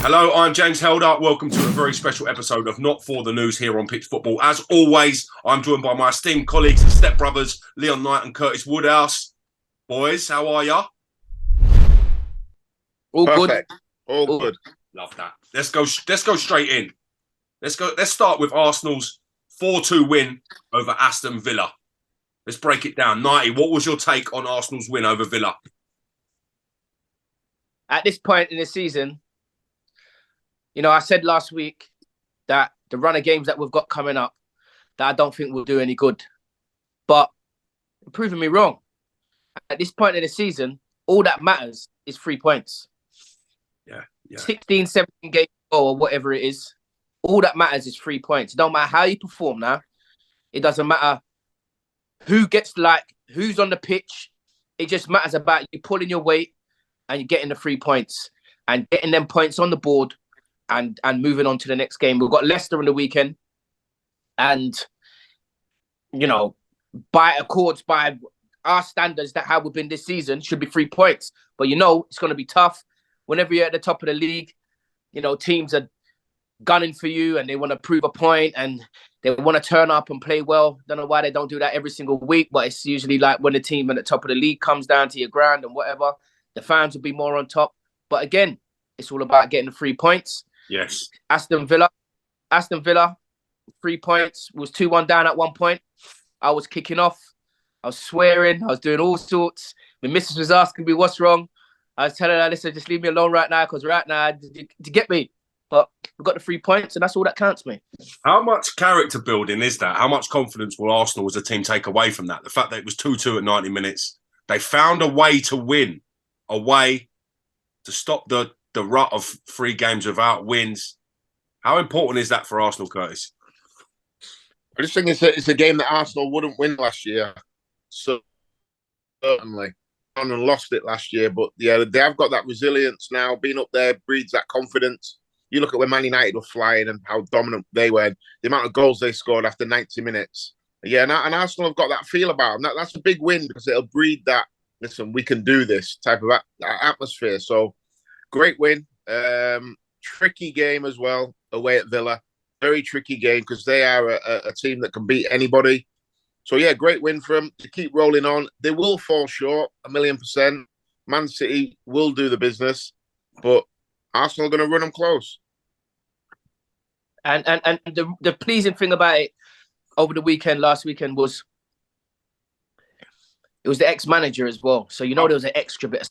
Hello, I'm James Helder. Welcome to a very special episode of Not For The News here on Pitch Football. As always, I'm joined by my esteemed colleagues and stepbrothers, Leon Knight and Curtis Woodhouse. Boys, how are ya? All Perfect. good. All good. Love that. Let's go straight in. Let's start with Arsenal's 4-2 win over Aston Villa. Let's break it down. Nighty, what was your take on Arsenal's win over Villa? At this point in the season, I said last week that the run of games that we've got coming up, that I don't think will do any good. But you're proving me wrong. At this point in the season, all that matters is 3 points. Yeah. 16, 17 games or whatever it is. All that matters is 3 points. It don't matter how you perform now. It doesn't matter who's on the pitch. It just matters about you pulling your weight and you're getting the 3 points and getting them points on the board and moving on to the next game. We've got Leicester on the weekend. And, by our standards, that how we've been this season, should be 3 points. But it's going to be tough. Whenever you're at the top of the league, teams are gunning for you and they want to prove a point and they want to turn up and play well. Don't know why they don't do that every single week, but it's usually like when the team at the top of the league comes down to your ground and whatever, the fans will be more on top. But again, it's all about getting the 3 points. Yes. Aston Villa, 3 points. Was 2-1 down at one point. I was kicking off. I was swearing. I was doing all sorts. My missus was asking me what's wrong. I was telling her, listen, just leave me alone right now because right now, to get me. But we've got the 3 points and that's all that counts, mate. How much character building is that? How much confidence will Arsenal as a team take away from that? The fact that it was 2-2 at 90 minutes. They found a way to win, a way to stop the rut of 3 games without wins. How important is that for Arsenal, Curtis? I just think it's a game that Arsenal wouldn't win last year. So certainly. And lost it last year. But yeah, they have got that resilience now. Being up there breeds that confidence. You look at when Man United were flying and how dominant they were, the amount of goals they scored after 90 minutes. Yeah, and Arsenal have got that feel about them. That's a big win because it'll breed that, listen, we can do this type of atmosphere. So great win. Tricky game as well, away at Villa. Very tricky game because they are a team that can beat anybody. So, yeah, great win for them to keep rolling on. They will fall short, 1,000,000%. Man City will do the business, but Arsenal are going to run them close. And the pleasing thing about it over the last weekend was it was the ex-manager as well. So, there was an extra bit of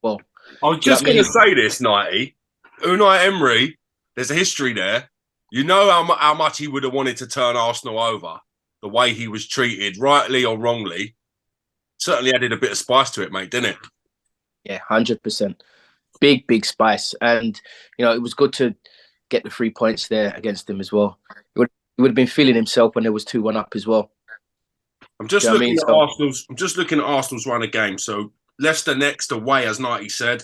well. I was just going to say this, Nighty. Unai Emery, there's a history there. You know how much he would have wanted to turn Arsenal over. The way he was treated, rightly or wrongly, certainly added a bit of spice to it, mate, didn't it? Yeah, 100%. Big spice. And, it was good to get the 3 points there against him as well. He would have been feeling himself when there was 2-1 up as well. I'm just looking at Arsenal's run of games. So Leicester next away, as Nighty said.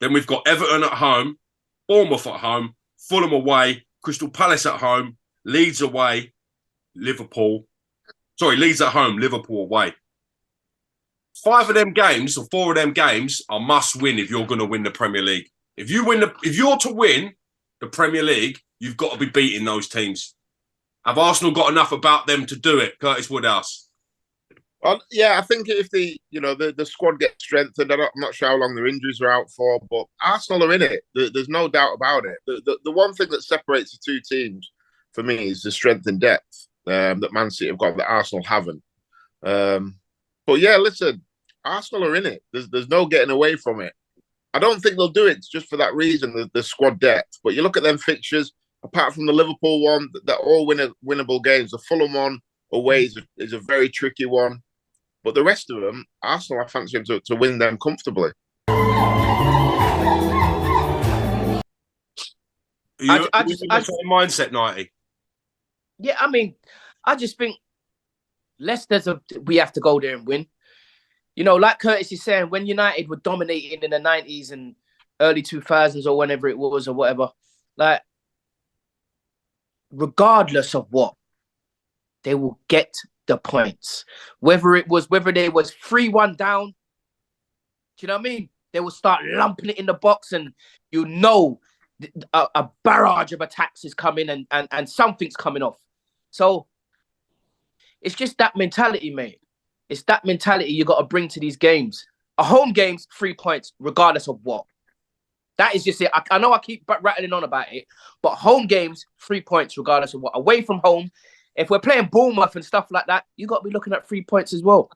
Then we've got Everton at home, Bournemouth at home, Fulham away, Crystal Palace at home, Leeds away, Leeds at home, Liverpool away. 4 of them games are must win if you're going to win the Premier League. If you're to win the Premier League, you've got to be beating those teams. Have Arsenal got enough about them to do it, Curtis Woodhouse? Well, yeah, I think if the squad gets strengthened, I'm not sure how long their injuries are out for, but Arsenal are in it. There's no doubt about it. The one thing that separates the two teams for me is the strength and depth that Man City have got that Arsenal haven't. But yeah, listen, Arsenal are in it. There's no getting away from it. I don't think they'll do it just for that reason, the squad depth. But you look at them fixtures, apart from the Liverpool one, they're all winnable games. The Fulham one away is a very tricky one. But the rest of them, Arsenal, I fancy them to win them comfortably. I just mindset, Nighty. Yeah, I mean, I just think we have to go there and win. Like Curtis is saying, when United were dominating in the 90s and early 2000s or whenever it was or whatever, like, regardless of what, they will get the points. Whether they was 3-1 down, do you know what I mean? They will start lumping it in the box and a barrage of attacks is coming and something's coming off. So it's just that mentality, mate. It's that mentality you got to bring to these games. A home game's 3 points, regardless of what. That is just it. I know I keep rattling on about it, but home games, 3 points, regardless of what. Away from home, if we're playing Bournemouth and stuff like that, you got to be looking at 3 points as well.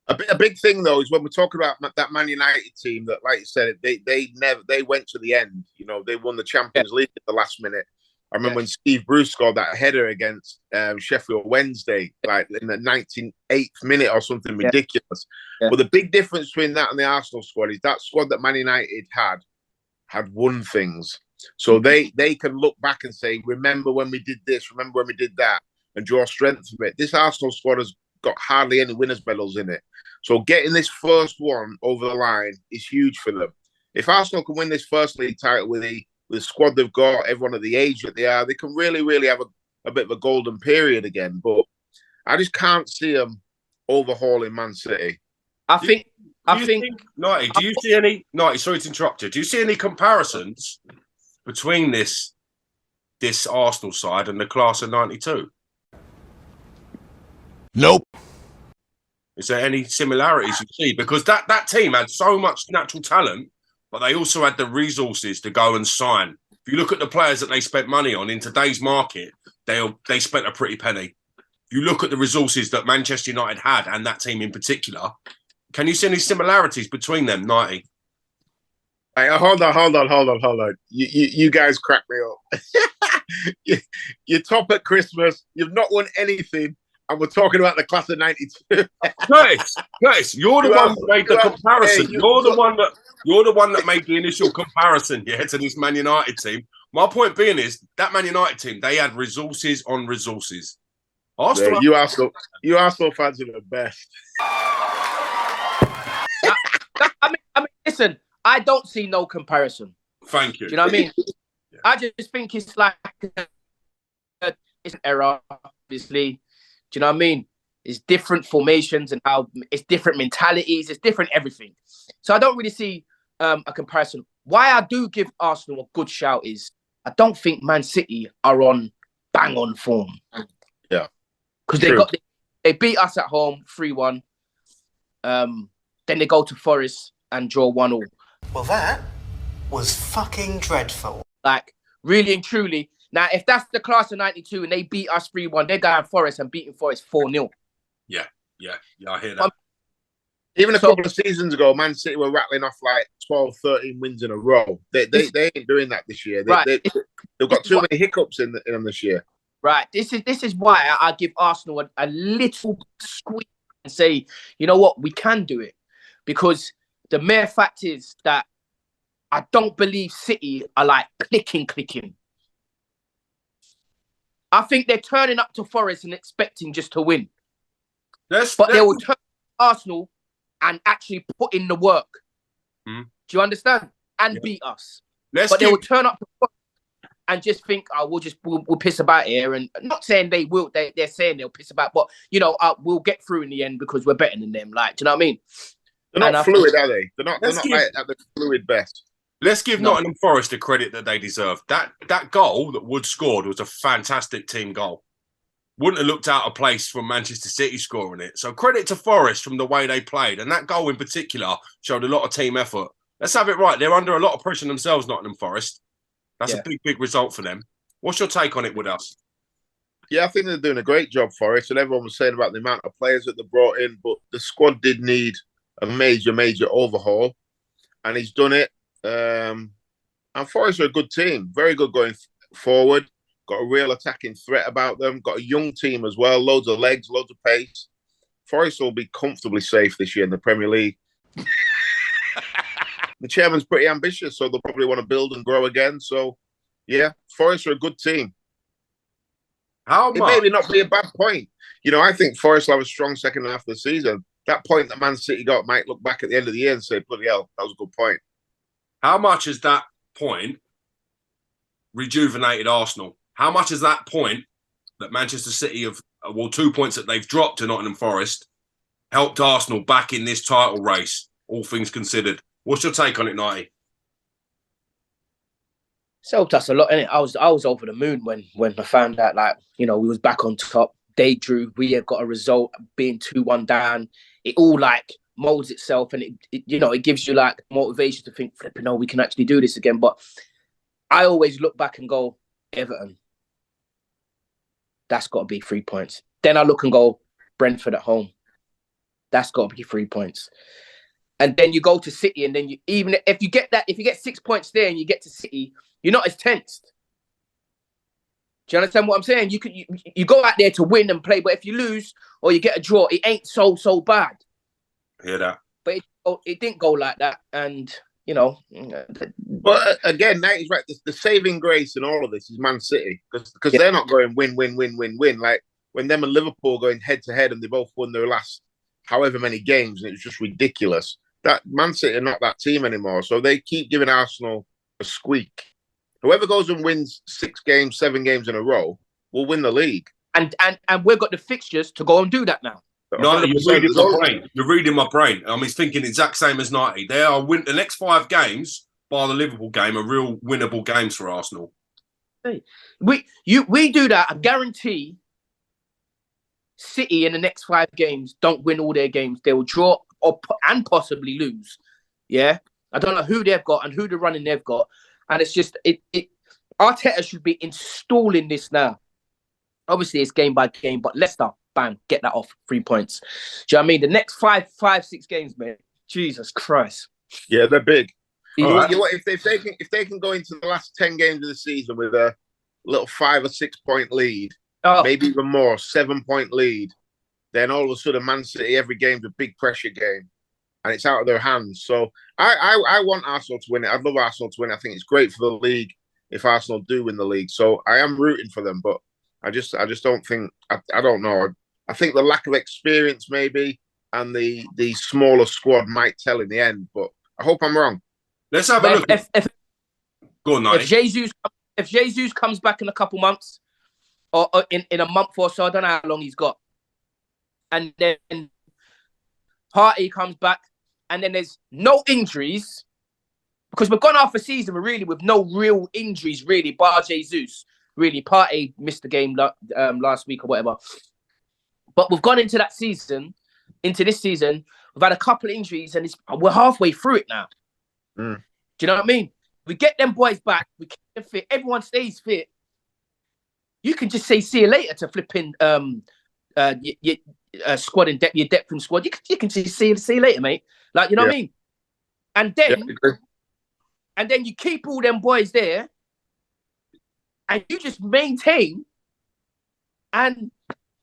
A big thing though is when we're talking about that Man United team that, like you said, they went to the end. You know, they won the Champions League at the last minute. I remember when Steve Bruce scored that header against Sheffield Wednesday, like in the 98th minute or something ridiculous. Yeah. But the big difference between that and the Arsenal squad is that squad that Man United had won things. So they can look back and say, remember when we did this, remember when we did that, and draw strength from it. This Arsenal squad has got hardly any winners' medals in it. So getting this first one over the line is huge for them. If Arsenal can win this first league title with the squad they've got, everyone at the age that they are, they can really have a bit of a golden period again. But I just can't see them overhauling Man City. I think, Nighty, do you see any, Nighty, sorry to interrupt you, do you see any comparisons between this Arsenal side and the class of 92? Nope. Is there any similarities you see? Because that team had so much natural talent, but they also had the resources to go and sign. If you look at the players that they spent money on in today's market, they spent a pretty penny. If you look at the resources that Manchester United had, and that team in particular, can you see any similarities between them, Nighty? Hey, hold on. You guys crack me up. You're top at Christmas. You've not won anything. And we're talking about the class of 92. Curtis, you're the one that made the comparison. You're the one that made the initial comparison, to this Man United team. My point being is that Man United team, they had resources on resources. Arsenal, you Arsenal fans are the best. I mean, listen, I don't see no comparison. Thank you. Do you know what I mean? Yeah. I just think it's like it's an error, obviously. Do you know what I mean? It's different formations and how it's different mentalities. It's different everything. So I don't really see a comparison. Why I do give Arsenal a good shout is I don't think Man City are on bang on form. Yeah, because they beat us at home 3-1. Then they go to Forest and draw 1-1. Well, that was fucking dreadful. Like really and truly. Now, if that's the class of 92 and they beat us 3-1, they're going Forest and beating Forest 4-0. Yeah, I hear that. Even a couple of seasons ago, Man City were rattling off like 12, 13 wins in a row. They ain't doing that this year. They've got too many hiccups in them this year. Right. This is why I give Arsenal a little squeak and say, you know what, we can do it. Because the mere fact is that I don't believe City are like clicking. I think they're turning up to Forest and expecting just to win. But they will turn to Arsenal and actually put in the work. Do you understand? And beat us. They will turn up to Forest and just think, we'll piss about here. And not saying they will, they're saying they'll piss about, but we'll get through in the end because we're better than them. Like, do you know what I mean? They're not fluid, are they? They're not like at the fluid best. Let's give Nottingham Forest the credit that they deserve. That goal that Wood scored was a fantastic team goal. Wouldn't have looked out of place from Manchester City scoring it. So credit to Forest from the way they played. And that goal in particular showed a lot of team effort. Let's have it right. They're under a lot of pressure themselves, Nottingham Forest. That's a big result for them. What's your take on it, Woodhouse? Yeah, I think they're doing a great job, Forest. And everyone was saying about the amount of players that they brought in. But the squad did need a major overhaul. And he's done it. And Forest are a good team, very good going forward. Got a real attacking threat about them. Got a young team as well, loads of legs, loads of pace. Forest will be comfortably safe this year in the Premier League. The chairman's pretty ambitious, so they'll probably want to build and grow again. So, yeah, Forest are a good team. It may not be a bad point. I think Forest will have a strong second half of the season. That point that Man City got might look back at the end of the year and say, bloody hell, that was a good point. How much has that point rejuvenated Arsenal? How much has that point that Manchester City 2 points that they've dropped to Nottingham Forest, helped Arsenal back in this title race, all things considered? What's your take on it, Nighty? It's helped us a lot, innit? I was over the moon when I found out, like, we was back on top. They drew, we had got a result, being 2-1 down. It all like molds itself, and it gives you like motivation to think, flipping, we can actually do this again. But I always look back and go, Everton, that's got to be 3 points. Then I look and go, Brentford at home, that's got to be 3 points. And then you go to City, and then even if you get 6 points there and you get to City, you're not as tensed. Do you understand what I'm saying? You go out there to win and play, but if you lose or you get a draw, it ain't so bad. Hear that? But it didn't go like that, and But again, that is right. The saving grace in all of this is Man City, because they're not going win. Like when them and Liverpool going head to head, and they both won their last however many games, and it was just ridiculous. That Man City are not that team anymore, so they keep giving Arsenal a squeak. Whoever goes and wins 6 games, 7 games in a row will win the league. And we've got the fixtures to go and do that now. No, you're reading my brain. I'm thinking the exact same as 90. They are the next 5 games, bar the Liverpool game, are real winnable games for Arsenal. Hey, we do that. I guarantee City in the next 5 games don't win all their games. They will draw and possibly lose. Yeah, I don't know who they've got and who the running they've got. And it's just, Arteta should be installing this now. Obviously, it's game by game, but Leicester, bam, get that off 3 points. Do you know what I mean? The next 5-6 games, man, Jesus Christ. Yeah, they're big. If they can go into the last 10 games of the season with a little 5 or 6 point lead, maybe even more, 7-point lead, then all of a sudden Man City, every game's a big pressure game. And it's out of their hands. So I want Arsenal to win it. I'd love Arsenal to win it. I think it's great for the league if Arsenal do win the league. So I am rooting for them, but I just don't think, I don't know. I think the lack of experience maybe and the smaller squad might tell in the end, but I hope I'm wrong. Let's have a look. Go on, if Jesus comes back in a couple months or in a month or so, I don't know how long he's got. And then Partey comes back, and then there's no injuries, because we've gone half a season really with no real injuries, really, bar Jesus. Really, Partey missed the game last week or whatever. But we've gone into this season, we've had a couple of injuries, and we're halfway through it now. Do you know what I mean? We get them boys back, we keep them fit, everyone stays fit. You can just say see you later to flipping squad in depth, your depth from squad. You can just see you later, mate. Like, you know what I mean? And then you keep all them boys there, and you just maintain. And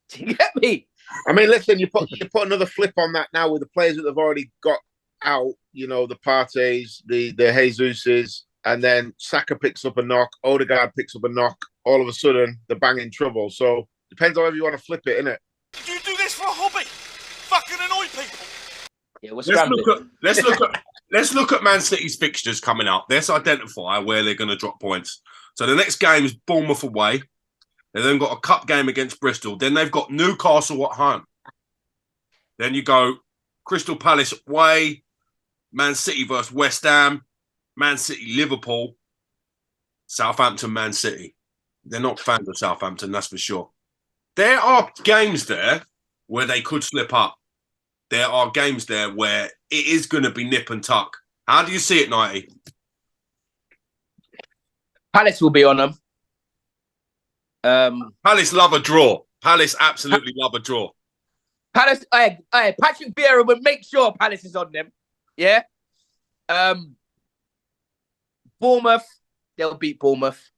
do you get me? I mean, listen, you put another flip on that now with the players that they've already got out. You know, the Parteys, the Jesuses, and then Saka picks up a knock, Odegaard picks up a knock. All of a sudden, they're banging trouble. So depends however you want to flip it, innit? Did you do this for a hobby? Fucking annoy people. Yeah, let's look at Man City's fixtures coming up. Let's identify where they're going to drop points. So the next game is Bournemouth away. They've then got a cup game against Bristol. Then they've got Newcastle at home. Then you go Crystal Palace away, Man City versus West Ham, Man City Liverpool, Southampton Man City. They're not fans of Southampton, that's for sure. There are games there where they could slip up. There are games there where it is going to be nip and tuck. How do you see it, 90? Palace will be on them. Palace love a draw. Palace absolutely love a draw. Palace, Patrick Vieira will make sure Palace is on them. Yeah. Bournemouth, they'll beat Bournemouth.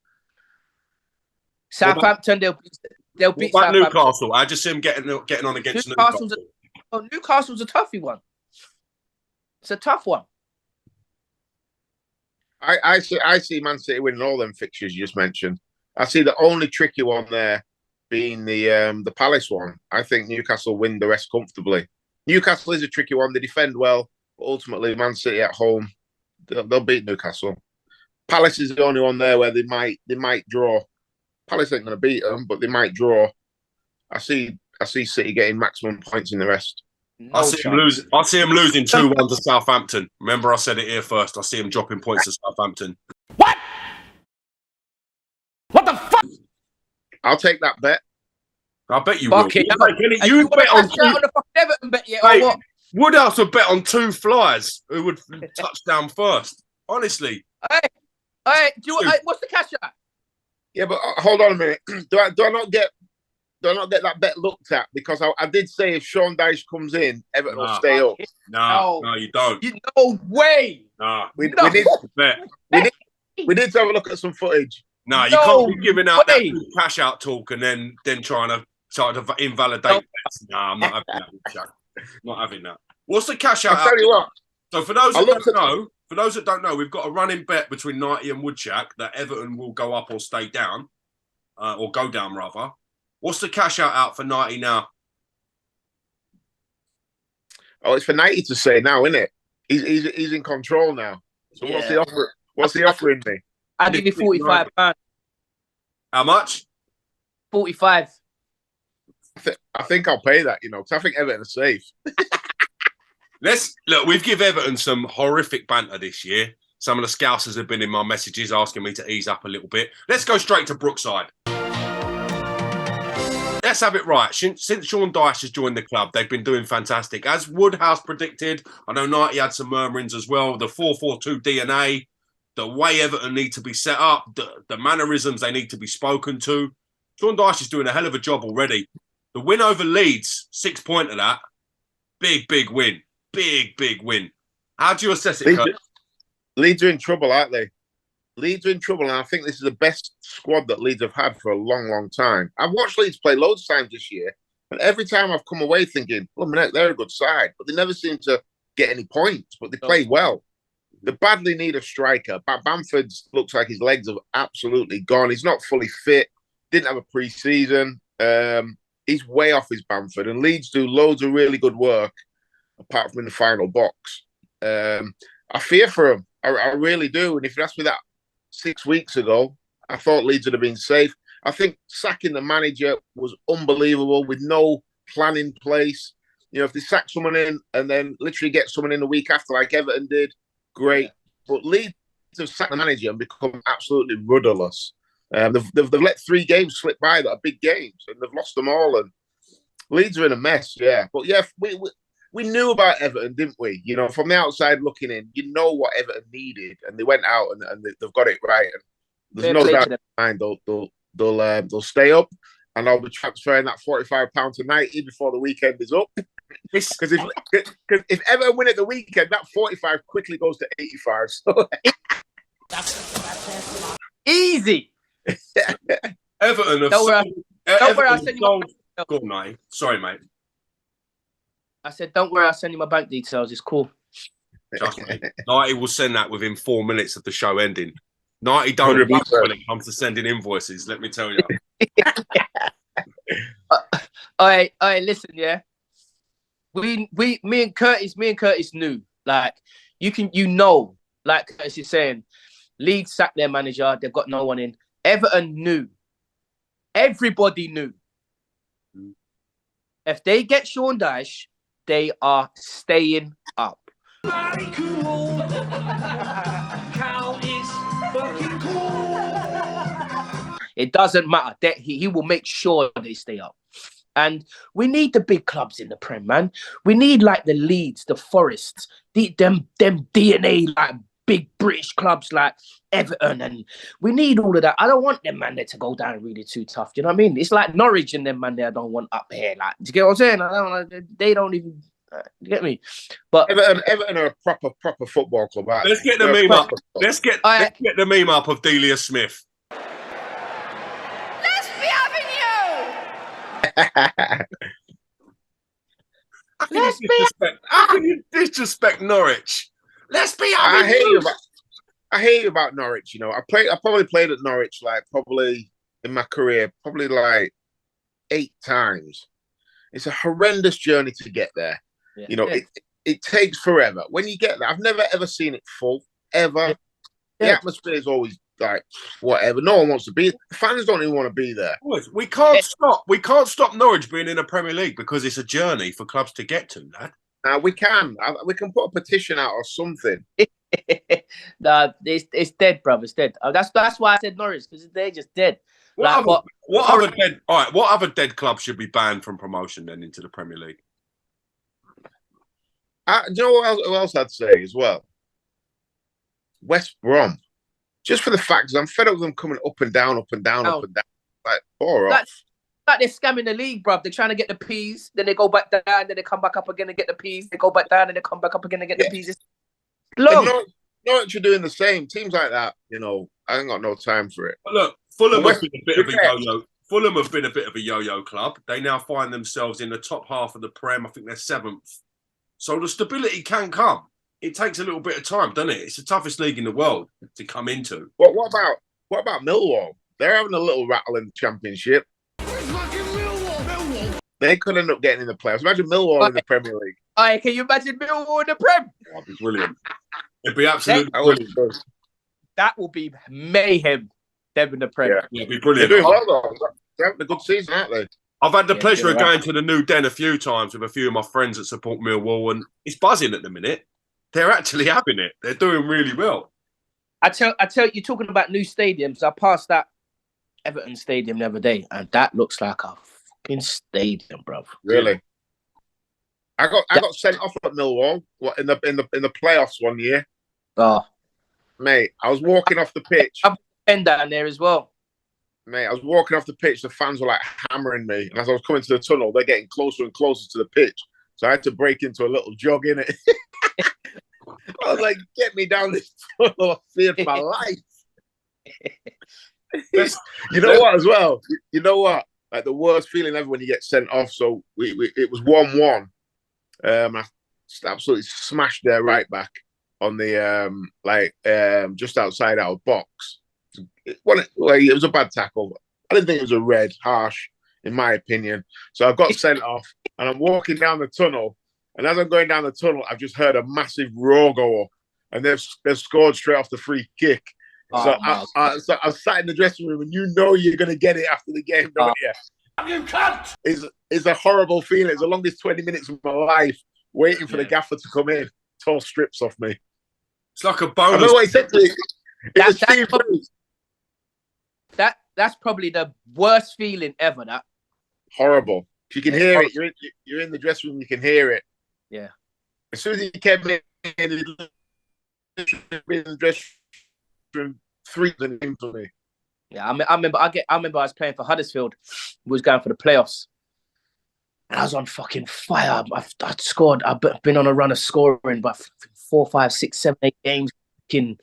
Southampton, they'll beat Southampton. Newcastle. I just see them getting on against Newcastle. Newcastle's a toughy one. It's a tough one. I see Man City winning all them fixtures you just mentioned. I see the only tricky one there being the Palace one. I think Newcastle win the rest comfortably. Newcastle is a tricky one. They defend well, but ultimately Man City at home, they'll beat Newcastle. Palace is the only one there where they might draw. Palace ain't going to beat them, but they might draw. I see City getting maximum points in the rest. I see them losing 2-1 to Southampton. Remember, I said it here first. I see them dropping points to Southampton. What? I'll take that bet. I bet you Fuck will. it. You bet on two. On the fucking Everton bet yet, mate, or what? Woodhouse would bet on 2 flyers who would touch down first. Honestly. Hey, what's the cash out? Yeah, but hold on a minute. Do I not get that bet looked at? Because I did say if Sean Dyche comes in, Everton will stay up. No, you don't. No way. Nah. We need to have a look at some footage. No, you can't be giving out that cash out talk and then trying to invalidate bets. No, I'm not having that, Jack. Not having that. What's the cash out? I'll tell you what. So for those that don't know, we've got a running bet between Nighty and Woodchuck that Everton will go up or stay down, or go down rather. What's the cash out for Nighty now? Oh, it's for Nighty to say now, isn't it? He's in control now. So what's the offer? What's the offering me? I'll give you £45. How much? 45. I think I'll pay that, because I think Everton are safe. Look, we've given Everton some horrific banter this year. Some of the Scousers have been in my messages asking me to ease up a little bit. Let's go straight to Brookside. Let's have it right. Since Sean Dyche has joined the club, they've been doing fantastic. As Woodhouse predicted, I know Nighty had some murmurings as well. The 4-4-2 DNA, the way Everton need to be set up, the mannerisms they need to be spoken to. Sean Dyche is doing a hell of a job already. The win over Leeds, 6 point of that. Big win. Big win. How do you assess it, Kurt? Leeds are in trouble, aren't they? Leeds are in trouble, and I think this is the best squad that Leeds have had for a long time. I've watched Leeds play loads of times this year, and every time I've come away thinking, they're a good side, but they never seem to get any points, but they play well. They badly need a striker. Bamford looks like his legs have absolutely gone. He's not fully fit, didn't have a pre-season. He's way off his Bamford, and Leeds do loads of really good work, apart from in the final box. I fear for him. I really do. And if you asked me that 6 weeks ago, I thought Leeds would have been safe. I think sacking the manager was unbelievable with no plan in place. If they sack someone in and then literally get someone in the week after, like Everton did, great. But Leeds have sacked the manager and become absolutely rudderless. They've let 3 games slip by that are big games, and they've lost them all. And Leeds are in a mess, yeah. But yeah, we knew about Everton, didn't we? From the outside looking in, what Everton needed, and they went out and they've got it right. And there's no doubt in my mind they'll stay up, and I'll be transferring that £45 to Nighty before the weekend is up. Because if Everton win at the weekend, that 45 quickly goes to 85. So easy. Everton. Don't worry, I'll send you my Go on, Nighty. Sorry, mate. I said, don't worry, I'll send you my bank details. It's cool. Trust me. Nighty will send that within 4 minutes of the show ending. Nighty don't when it comes to sending invoices, let me tell you. All right, listen, yeah. Me and Curtis knew. Like, like Curtis is saying, Leeds sacked their manager, they've got no one in. Everton knew. Everybody knew. If they get Sean Dyche, they are staying up. It doesn't matter. He will make sure they stay up. And we need the big clubs in the Prem, man. We need like the Leeds, the Forests, them DNA, like big British clubs like Everton, and we need all of that. I don't want them man there to go down really too tough. Do you know what I mean? It's like Norwich and them man there I don't want up here. Like, do you get what I'm saying? They don't even get me. But Everton are a proper football club. Right? Let's get the meme up. Let's get the meme up of Delia Smith. Let's be having you. How can you disrespect Norwich? Let's be having you. I hear you about Norwich. I probably played at Norwich probably in my career, probably 8 times. It's a horrendous journey to get there. Yeah. It takes forever. When you get there, I've never ever seen it full ever. Yeah. The atmosphere is always whatever. No one wants to be. The fans don't even want to be there. We can't stop. We can't stop Norwich being in the Premier League because it's a journey for clubs to get to, lad. We can. We can put a petition out or something. Nah, it's dead, bro. It's dead. That's why I said Norwich, because they're just dead. What other dead club should be banned from promotion then into the Premier League? Do you know who else I'd say as well? West Brom. Just for the fact that I'm fed up with them coming up and down, up and down, up and down. Like, like they're scamming the league, bruv. They're trying to get the P's, then they go back down, then they come back up again and get the P's. They go back down and they come back up again and get the P's. It's long. Not you're doing the same. Teams like that, I ain't got no time for it. But look, Fulham have been a bit of a yo-yo. Fulham have been a bit of a yo-yo club. They now find themselves in the top half of the Prem. I think they're 7th. So the stability can come. It takes a little bit of time, doesn't it? It's the toughest league in the world to come into. But what about Millwall? They're having a little rattle in the Championship. They could end up getting in the playoffs. Imagine Millwall in the Premier League. Can you imagine Millwall in the Prem? That'd be brilliant. It'd be absolutely brilliant. That will be mayhem. Them in the Prem. Yeah, it'd be brilliant. They're doing well, though. They're having a good season, aren't they? I've had the pleasure of going to the New Den a few times with a few of my friends that support Millwall, and it's buzzing at the minute. They're actually having it. They're doing really well. I tell you, you're talking about new stadiums. I passed that Everton stadium the other day, and that looks like a fucking stadium, bruv. Really? I got sent off at Millwall in the playoffs one year. Oh, mate, I was walking off the pitch. I've been down there as well. Mate, I was walking off the pitch. The fans were like hammering me, and as I was coming to the tunnel, they're getting closer and closer to the pitch. So I had to break into a little jog in it. I was like, "Get me down this tunnel! I feared for my life." You know what? As well, you know what? Like the worst feeling ever when you get sent off. So it was 1-1. I absolutely smashed their right back on the just outside our box. It was a bad tackle. I didn't think it was a red, harsh, in my opinion. So I got sent off, and I'm walking down the tunnel. And as I'm going down the tunnel, I've just heard a massive roar go up, and they've scored straight off the free kick. So I sat in the dressing room, and you're going to get it after the game, don't you? You can't. It's a horrible feeling. It's the longest 20 minutes of my life waiting for the gaffer to come in, tore strips off me. It's like a bonus. I know what he said to me. That's probably the worst feeling ever. That horrible. You can hear it. You're in the dressing room. You can hear it. Yeah. As soon as he came in the dressing room, 3 in for me. Yeah, I remember I was playing for Huddersfield. We was going for the playoffs. And I was on fucking fire. I'd scored. I've been on a run of scoring by 4, 5, 6, 7, 8 games.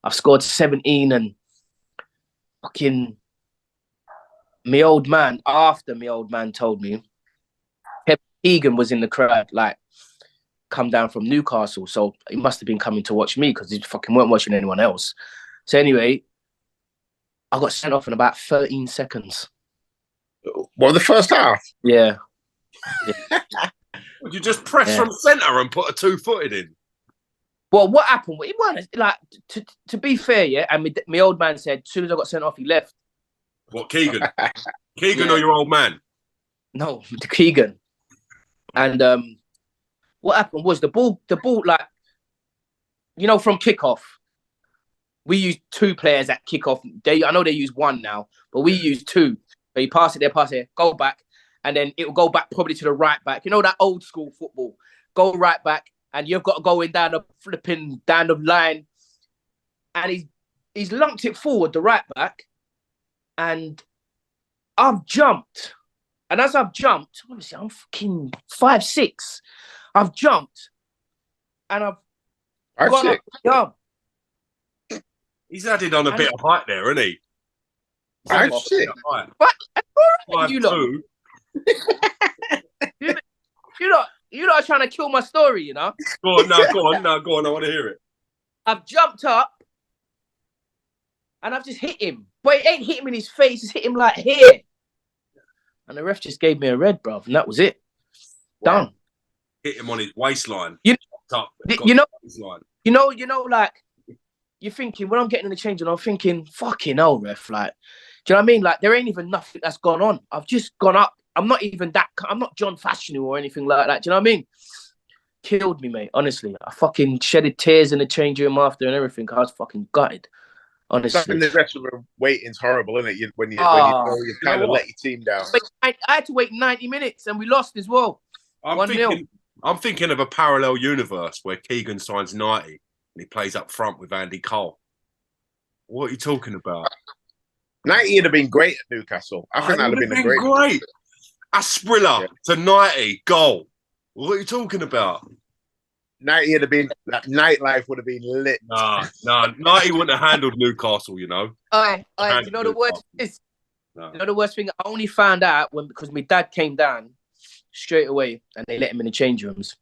I've scored 17 and fucking my old man told me Kevin Keegan was in the crowd, like come down from Newcastle. So he must have been coming to watch me because he fucking weren't watching anyone else. So anyway, I got sent off in about 13 seconds. What, the first half? Yeah. Would you just press from centre and put a 2-footed in? Well, what happened? It wasn't like to be fair, yeah. And my old man said, as soon as I got sent off, he left. What, Keegan? Keegan or your old man? No, Keegan. And what happened was the ball, like, from kickoff, we used 2 players at kickoff. I know they use 1 now, but we use 2. So you pass it, go back, and then it will go back probably to the right back. You know that old school football. Go right back, and you've got to go in down the line. And he's lumped it forward, the right back, and I've jumped. And as I've jumped, obviously I'm fucking 5'6". I've jumped, and I've gone up the arm. He's added on a bit of height there, isn't he? 5'6". What? You lot. You're not trying to kill my story, you know? Go on. I want to hear it. I've jumped up and I've just hit him. But it ain't hit him in his face, it's hit him like here. And the ref just gave me a red, bruv, and that was it. Wow. Done. Hit him on his waistline. Like, you're thinking, when I'm getting in the change, and I'm thinking, fucking hell, ref, like, do you know what I mean? Like, there ain't even nothing that's gone on. I've just gone up. I'm not John Fashanu or anything like that. Do you know what I mean? Killed me, mate. Honestly, I fucking shedded tears in the change room after and everything. I was fucking gutted. Honestly. And the rest of the waiting's horrible, isn't it? When you know you've kind of let your team down. I had to wait 90 minutes and we lost as well. I'm thinking of a parallel universe where Keegan signs 90 and he plays up front with Andy Cole. What are you talking about? 90 would have been great at Newcastle. I think that would have been great. Asprilla to 90 goal. What are you talking about? 90 would have been, that nightlife would have been lit. Nah, 90 wouldn't have handled Newcastle, you know. Do you know the worst is? No. You know the worst thing? I only found out because my dad came down straight away and they let him in the change rooms.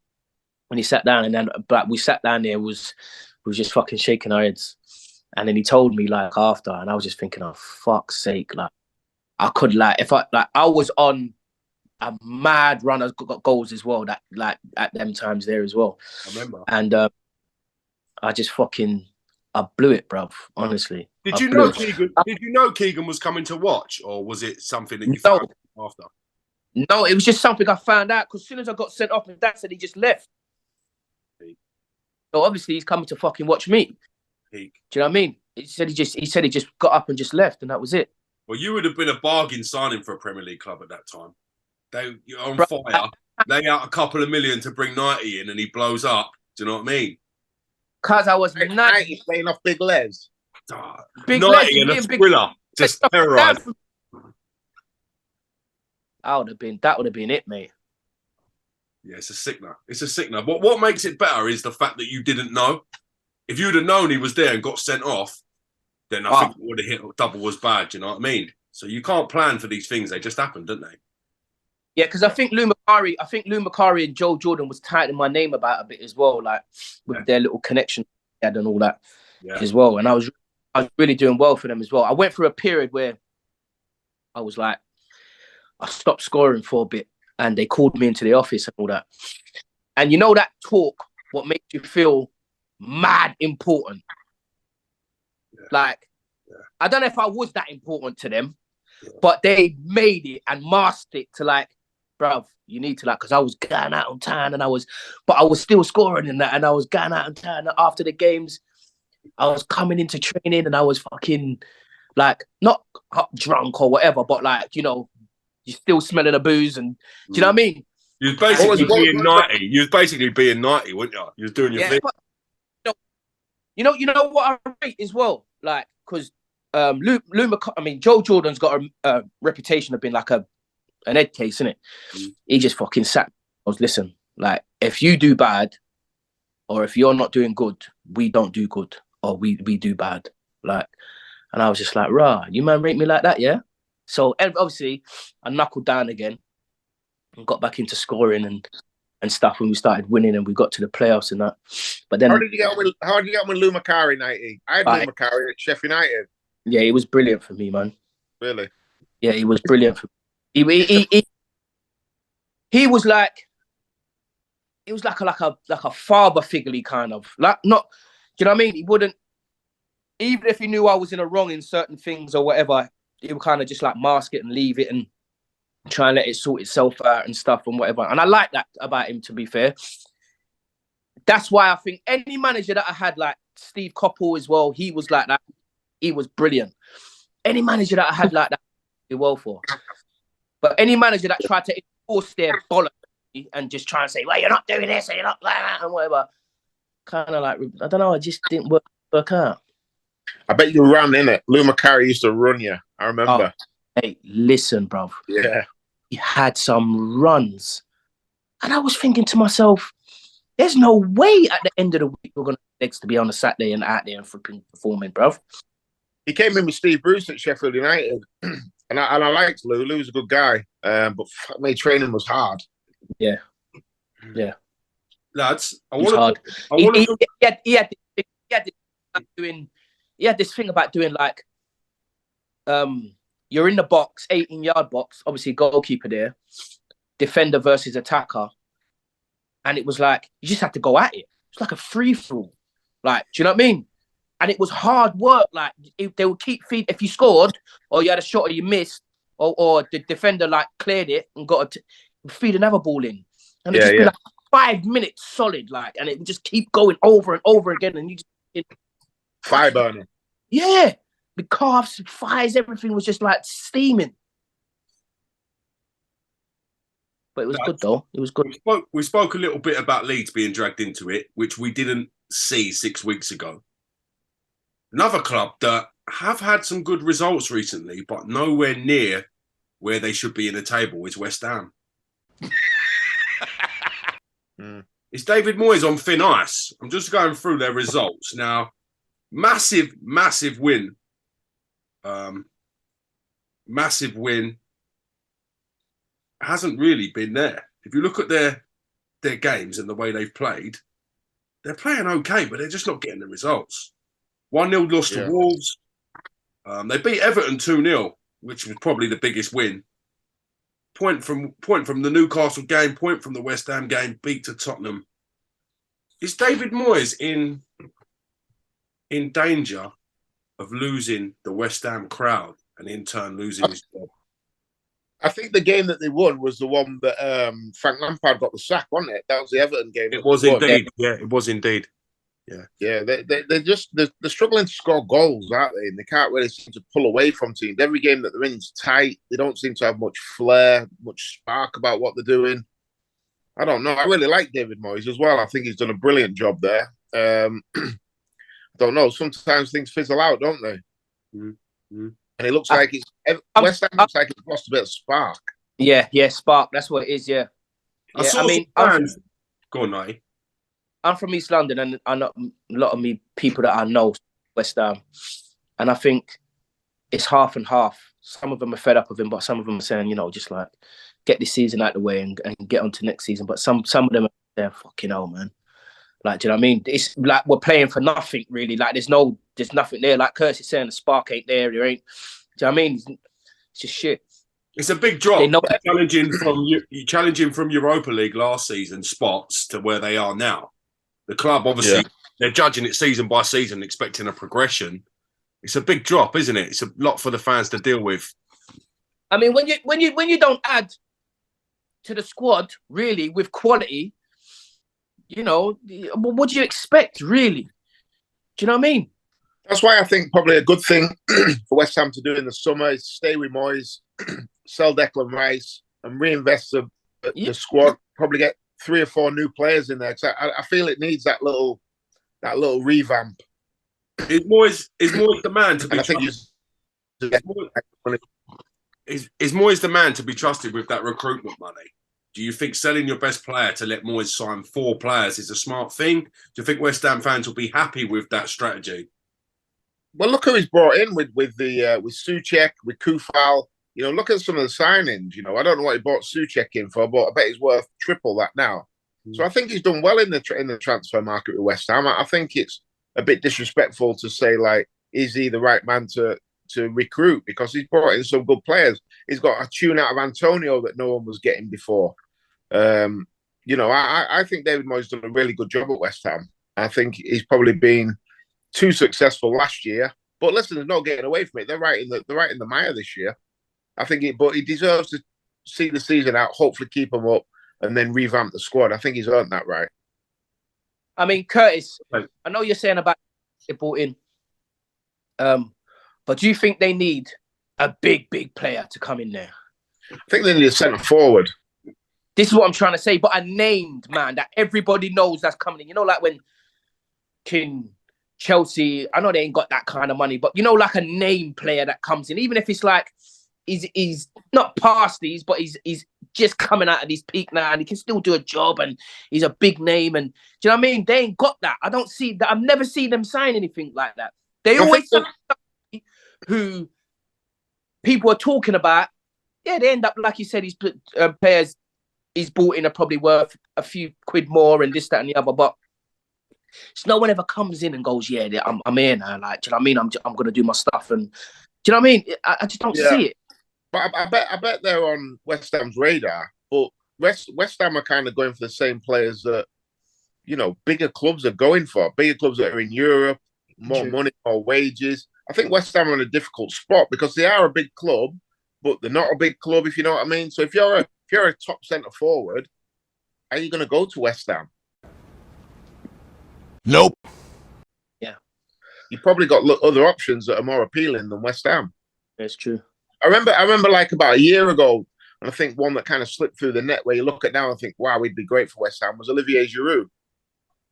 When he sat down and then we sat down there, we was just fucking shaking our heads. And then he told me like after, and I was just thinking, oh fuck's sake, like I could I was on a mad run of goals as well. That like at them times there as well. I remember. And I just I blew it, bruv. Honestly. Did you know Keegan was coming to watch, or was it something that you found after? No, it was just something I found out because as soon as I got sent off, my dad said he just left. So obviously he's coming to fucking watch me. Do you know what I mean? He said he just got up and just left, and that was it. Well, you would have been a bargain signing for a Premier League club at that time. You're on fire. Lay out a couple of million to bring 90 in, and he blows up. Do you know what I mean? Because I was 90 playing off Big Les. Big 90 and a thriller. Just terrorised. That would have been it, mate. Yeah, it's a sickener. What makes it better is the fact that you didn't know. If you'd have known he was there and got sent off, then I think it would have hit double as bad. Do you know what I mean? So you can't plan for these things; they just happen, don't they? Yeah, because I think Lou Macari and Joe Jordan was tightening my name about a bit as well, like with their little connection they had and all that as well. And I was really doing well for them as well. I went through a period where I was like, I stopped scoring for a bit, and they called me into the office and all that. And you know that talk, what makes you feel mad important. Like, I don't know if I was that important to them, but they made it and masked it to like, bruv, you need to like, because I was going out on town and I was still scoring in that, and I was going out on town after the games. I was coming into training and I was fucking like, not drunk or whatever, but like, you know, you're still smelling the booze and, do you know what I mean? You was basically being 90. You was basically being 90, weren't you? You was doing your thing. But, you know what I rate as well? Like, because Joe Jordan's got a reputation of being like an head case, innit? He just fucking sat. Listen, like, if you do bad, or if you're not doing good, we don't do good, or we do bad. Like, and I was just like, rah, you man rate me like that, yeah? So obviously, I knuckled down again and got back into scoring and stuff when we started winning and we got to the playoffs and that. But then, how did you get on with Lou Macari 90? I had Lou Macari at Sheffield United. Yeah, he was brilliant for me, man. Really? Yeah, he was brilliant for me. He was like a father figurely kind of, like, not, do you know what I mean? He wouldn't, even if he knew I was in a wrong in certain things or whatever, he would kind of just like mask it and leave it and try and let it sort itself out and stuff and whatever. And I like that about him, to be fair. That's why I think any manager that I had, like Steve Coppell as well, he was like that. He was brilliant. Any manager that I had like that, I did well for. But any manager that tried to enforce their bollocks and just try and say, well, you're not doing this and you're not like that and whatever, kind of like, I don't know, it just didn't work out. I bet you ran, innit? Lou Macari used to run you. I remember. Oh, hey, listen, bruv. Yeah. He had some runs. And I was thinking to myself, there's no way at the end of the week we're going to be on a Saturday and out there and flipping performing, bruv. He came in with Steve Bruce at Sheffield United. and I liked Lou. Lou was a good guy. But fuck me, training was hard. Yeah. Yeah. Lads, he had this thing about doing like, you're in the box, 18-yard box, obviously goalkeeper there, defender versus attacker. And it was like, you just had to go at it. It's like a free-for-all. Like, do you know what I mean? And it was hard work. Like, they would keep feeding. If you scored, or you had a shot or you missed, or the defender like cleared it and got feed another ball in. And it'd just be like 5 minutes solid, like, and it would just keep going over and over again. And you just... Fire burner. Yeah. The calves, fires, everything was just like steaming. But it was good though. It was good. We spoke a little bit about Leeds being dragged into it, which we didn't see 6 weeks ago. Another club that have had some good results recently, but nowhere near where they should be in the table is West Ham. It's David Moyes on thin ice. I'm just going through their results now. Massive win. Massive win. Hasn't really been there. If you look at their games and the way they've played, they're playing okay, but they're just not getting the results. 1-0 loss to Wolves. They beat Everton 2-0, which was probably the biggest win. Point from the Newcastle game, point from the West Ham game, beat to Tottenham. Is David Moyes in danger of losing the West Ham crowd and in turn losing his job? I think the game that they won was the one that Frank Lampard got the sack, wasn't it? That was the Everton game. It was indeed. Yeah, it was indeed. Yeah. They're struggling to score goals, aren't they? And they can't really seem to pull away from teams. Every game that they're in is tight. They don't seem to have much flair, much spark about what they're doing. I don't know. I really like David Moyes as well. I think he's done a brilliant job there. I don't know. Sometimes things fizzle out, don't they? Mm-hmm. And it looks like West Ham looks like it's lost a bit of spark. Yeah, spark. That's what it is. Yeah. Go on, Nai. I'm from East London, and I know a lot of people that I know West Ham, and I think it's half and half. Some of them are fed up with him, but some of them are saying, just like get this season out of the way and get on to next season. But some of them are there, fucking hell, man. Like, do you know what I mean? It's like we're playing for nothing, really. Like, there's nothing there. Like Curtis is saying, the spark ain't there. There ain't. Do you know what I mean? It's just shit. It's a big drop. Challenging from Europa League last season spots to where they are now. The club, obviously, they're judging it season by season, expecting a progression. It's a big drop, isn't it? It's a lot for the fans to deal with. I mean, when you don't add to the squad really with quality, what do you expect really? Do you know what I mean? That's why I think probably a good thing for West Ham to do in the summer is stay with Moyes, sell Declan Rice, and reinvest the squad. Probably get 3 or 4 new players in there. Cause I feel it needs that little revamp. Is Moyes the man to be trusted? Is Moyes the man to be trusted with that recruitment money? Do you think selling your best player to let Moyes sign 4 players is a smart thing? Do you think West Ham fans will be happy with that strategy? Well, look who he's brought in with Souček, with Kufal. Look at some of the signings. I don't know what he bought Souček in for, but I bet he's worth triple that now. So I think he's done well in the transfer market with West Ham. I think it's a bit disrespectful to say, like, is he the right man to recruit? Because he's brought in some good players. He's got a tune out of Antonio that no one was getting before. I think David Moyes done a really good job at West Ham. I think he's probably been too successful last year. But listen, there's no getting away from it. They're right in the mire this year. I think but he deserves to see the season out, hopefully keep him up, and then revamp the squad. I think he's earned that right. I mean, Curtis, I know you're saying about they brought in, but do you think they need a big player to come in there? I think they need a centre forward. This is what I'm trying to say, but a named man that everybody knows that's coming in. Like when Chelsea, I know they ain't got that kind of money, but like a name player that comes in, even if it's like he's not past these, but he's just coming out of his peak now and he can still do a job and he's a big name. And do you know what I mean? They ain't got that. I don't see that. I've never seen them sign anything like that. They always sign somebody who people are talking about. Yeah, they end up, like you said, these players he's bought in are probably worth a few quid more and this, that, and the other. But no one ever comes in and goes, yeah, I'm here now. Like, do you know what I mean? I'm going to do my stuff. And do you know what I mean? I just don't see it. But I bet they're on West Ham's radar. But West Ham are kind of going for the same players that, bigger clubs are going for. Bigger clubs that are in Europe, more money, more wages. I think West Ham are in a difficult spot because they are a big club, but they're not a big club, if you know what I mean. So if you're a top centre forward, are you going to go to West Ham? Nope. Yeah. you probably got other options that are more appealing than West Ham. That's true. I remember like about a year ago, and I think one that kind of slipped through the net where you look at now and think, wow, he'd be great for West Ham, was Olivier Giroud.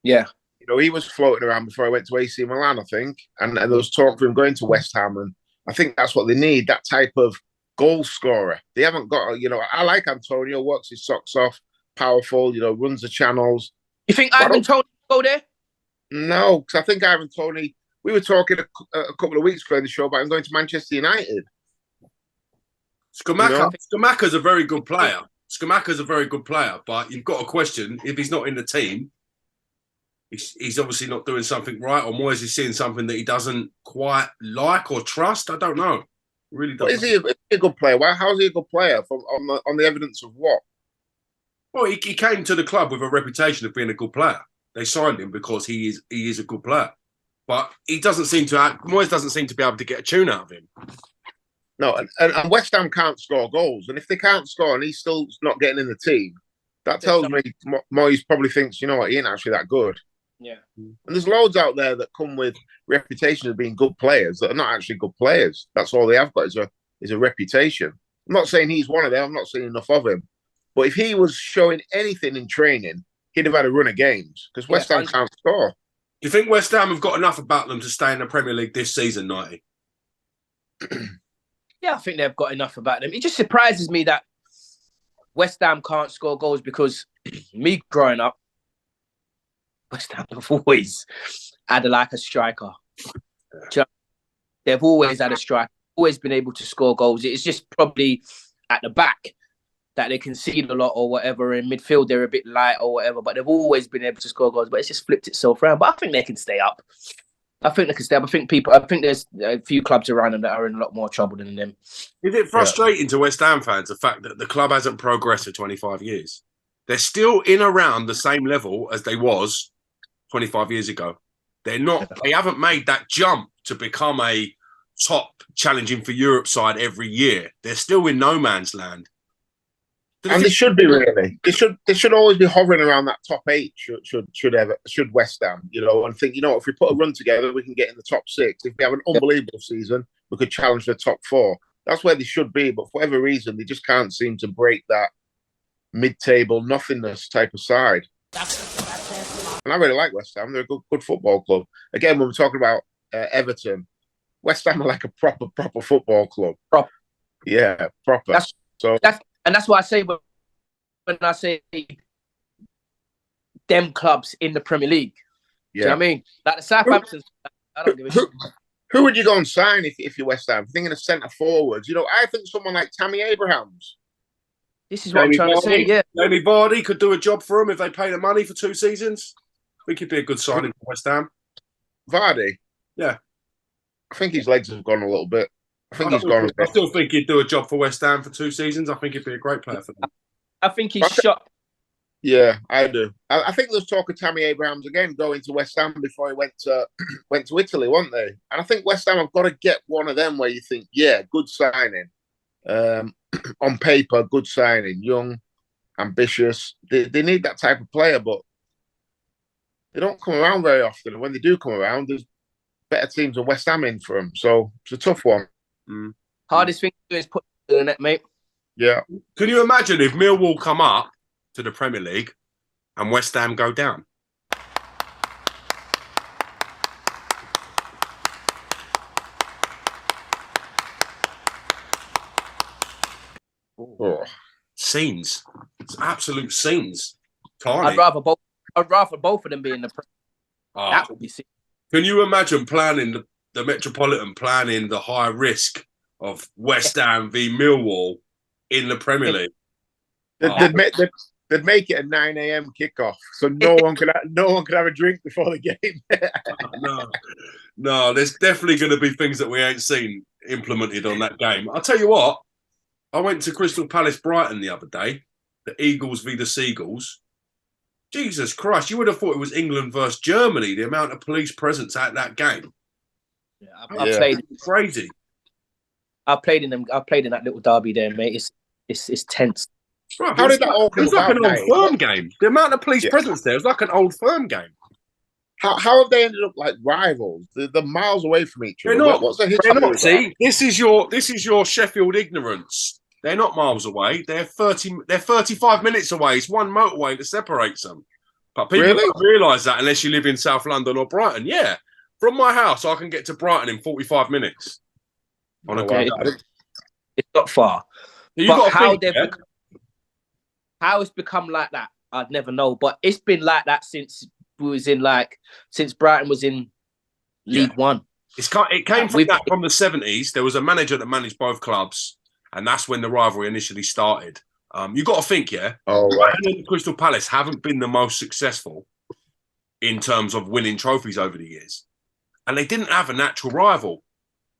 Yeah. You know, he was floating around before he went to AC Milan, I think. And there was talk of him going to West Ham. And I think that's what they need, that type of goal scorer. They haven't got, you know, I like Antonio, works his socks off, powerful, you know, runs the channels. You think Ivan Toney will go there? No, because I think Ivan Toney, we were talking a couple of weeks ago in the show about him going to Manchester United. Scamacca's a very good player. Scamacca's a very good player, but you've got a question, if he's not in the team, he's obviously not doing something right, or Moyes is seeing something that he doesn't quite like or trust. I don't know. Really don't. Is he a good player? Well, how is he a good player on the evidence of what? Well, he came to the club with a reputation of being a good player. They signed him because he is a good player, but he doesn't seem to. Moyes doesn't seem to be able to get a tune out of him. No, and West Ham can't score goals, and if they can't score and he's still not getting in the team, that tells me Moyes probably thinks, you know what, he ain't actually that good. Yeah. And there's loads out there that come with reputation of being good players that are not actually good players. That's all they have got is a reputation. I'm not saying he's one of them. I'm not seeing enough of him. But if he was showing anything in training, he'd have had a run of games because West Ham can't score. Do you think West Ham have got enough about them to stay in the Premier League this season, 90? Yeah, I think they've got enough about them. It just surprises me that West Ham can't score goals because me growing up, West Ham have always had a striker. They've always had a striker, always been able to score goals. It's just probably at the back that they concede a lot or whatever. In midfield, they're a bit light or whatever, but they've always been able to score goals. But it's just flipped itself around. But I think they can stay up. I think they can stay up. I think there's a few clubs around them that are in a lot more trouble than them. Is it frustrating to West Ham fans, the fact that the club hasn't progressed for 25 years? They're still in around the same level as they was 25 years ago. They haven't made that jump to become a top challenging for Europe side every year. They're still in no man's land. And they should be really. They should always be hovering around that top 8. Should West Ham, you know, and think, you know, if we put a run together, we can get in the top 6. If we have an unbelievable season, we could challenge the top 4. That's where they should be. But for whatever reason, they just can't seem to break that mid-table nothingness type of side. And I really like West Ham. They're a good football club. Again, when we're talking about Everton, West Ham are like a proper football club. Proper. Yeah, proper. That's why I say when I say them clubs in the Premier League. Yeah. Do you know what I mean? Like the Southampton, I don't give a shit. Who would you go and sign if you're West Ham? Thinking of centre forwards, you know, I think someone like Tammy Abrahams. This is what I'm trying to say. Yeah, Jamie Vardy could do a job for him if they pay the money for 2 seasons. I think he'd be a good signing for West Ham. Vardy? Yeah. I think his legs have gone a little bit. I still think he'd do a job for West Ham for 2 seasons. I think he'd be a great player for them. I think he's shot. Yeah, I do. I think there's talk of Tammy Abrahams again going to West Ham before he went to Italy, weren't they? And I think West Ham have got to get one of them where you think, yeah, good signing. On paper, good signing. Young, ambitious. They need that type of player, but they don't come around very often. And when they do come around, there's better teams than West Ham in for them. So it's a tough one. Hardest thing to do is put in the net, mate. Yeah. Can you imagine if Millwall come up to the Premier League and West Ham go down? Oh. Scenes. It's absolute scenes. Tiny. I'd rather both of them be in the Premier League. That would be sick. Can you imagine planning the Metropolitan planning the high risk of West Ham v Millwall in the Premier League? They'd make it a 9 a.m. kickoff, so no one could have a drink before the game. No, there's definitely going to be things that we ain't seen implemented on that game. I'll tell you what, I went to Crystal Palace Brighton the other day, the Eagles v the Seagulls. Jesus Christ, you would have thought it was England versus Germany, the amount of police presence at that game. Yeah, I've played crazy. I've played in that little derby there, mate. It's tense. Right, How did that all come It was like about, an old firm game. The amount of police presence there was like an old firm game. How have they ended up like rivals? They're miles away from each other. They're not. What's the history? They're not. See, this is your Sheffield ignorance. They're not miles away. They're 35 minutes away. It's one motorway that separates them. But people don't realise that unless you live in South London or Brighton. Yeah, from my house, I can get to Brighton in 45 minutes. On a good day. It's not far. But how it's become like that, I'd never know. But it's been like that since Brighton was in League One. It came from the 70s. There was a manager that managed both clubs, and that's when the rivalry initially started. You got to think, Brighton and Crystal Palace haven't been the most successful in terms of winning trophies over the years, and they didn't have a natural rival.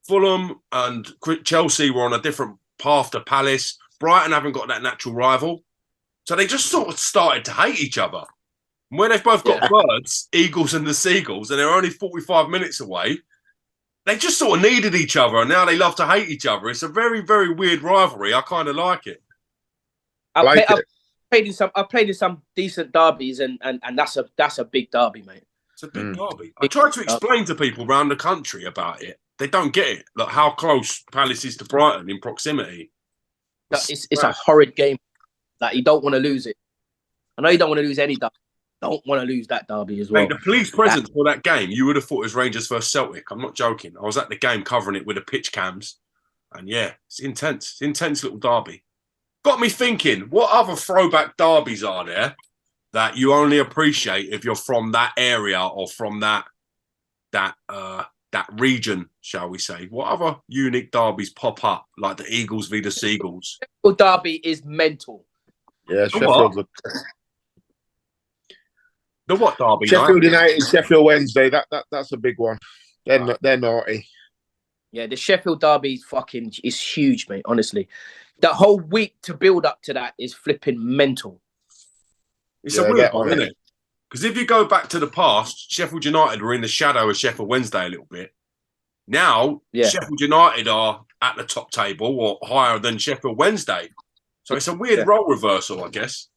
Fulham and Chelsea were on a different path to Palace. Brighton haven't got that natural rival, so they just sort of started to hate each other. When they've both got birds, Eagles and the Seagulls, and they're only 45 minutes away, they just sort of needed each other, and now they love to hate each other. It's a very, very weird rivalry. I kind of like it. I've played in some decent derbies, and that's a big derby, mate. It's a big derby. I try to explain to people around the country about it. They don't get it. Like how close Palace is to Brighton in proximity. It's a horrid game. Like you don't want to lose it. I know you don't want to lose any derby. Don't want to lose that derby as well. Mate, the police presence for that game, you would have thought it was Rangers versus Celtic. I'm not joking. I was at the game covering it with the pitch cams. And yeah, it's intense. It's an intense little derby. Got me thinking, what other throwback derbies are there that you only appreciate if you're from that area or from that region, shall we say? What other unique derbies pop up, like the Eagles v the Seagulls? Sheffield derby is mental. Yeah, Sheffield. The what derby? Sheffield United, Sheffield Wednesday. That's a big one. They're naughty. Yeah, the Sheffield derby is huge, mate. Honestly, that whole week to build up to that is flipping mental. It's a weird one, isn't it? Because if you go back to the past, Sheffield United were in the shadow of Sheffield Wednesday a little bit. Now, Sheffield United are at the top table or higher than Sheffield Wednesday. So it's a weird role reversal, I guess.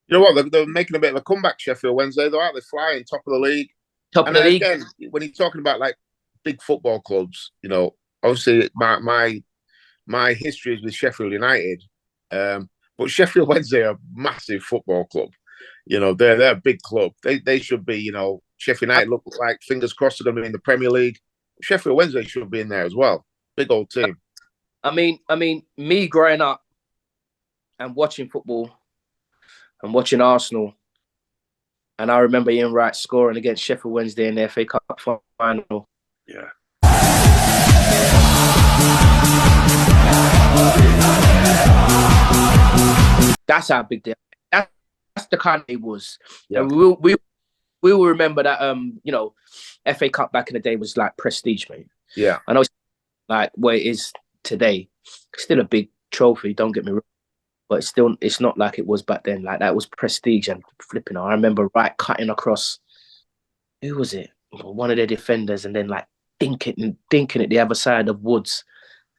You know what? They're making a bit of a comeback, Sheffield Wednesday. They're out. They're flying top of the league. Again, when you're talking about like big football clubs, you know, obviously my history is with Sheffield United, but Sheffield Wednesday are a massive football club. You know, they're a big club. They should be. You know, Sheffield United look like fingers crossed to them in the Premier League. Sheffield Wednesday should be in there as well. Big old team. I mean, me growing up and watching football and watching Arsenal, and I remember Ian Wright scoring against Sheffield Wednesday in the FA Cup final. Yeah. That's how big they are. That's the kind it was. Yeah. And we will remember that you know, FA Cup back in the day was like prestige, mate. Yeah. I know it's like where it is today. Still a big trophy, don't get me wrong. But it's not like it was back then. Like that was prestige and flipping. I remember Wright cutting across, who was it? One of their defenders, and then like dinking it the other side of Woods.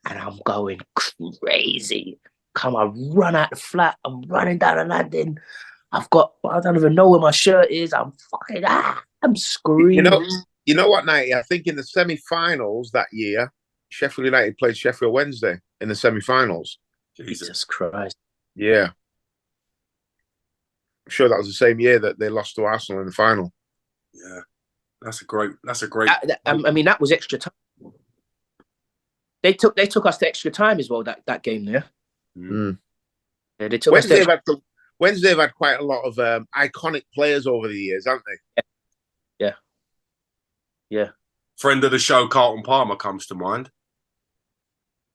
And I'm going crazy. I run out the flat. I'm running down the landing. I don't even know where my shirt is. I'm screaming. You know what, Nighty? I think in the semi-finals that year, Sheffield United played Sheffield Wednesday in the semi-finals. Jesus Christ. Yeah. I'm sure that was the same year that they lost to Arsenal in the final. Yeah. That's a great. I mean, that was extra time. They took us to extra time as well, that game there. Mm. Yeah, they took Wednesday have had quite a lot of iconic players over the years, haven't they? Yeah. Friend of the show, Carlton Palmer, comes to mind.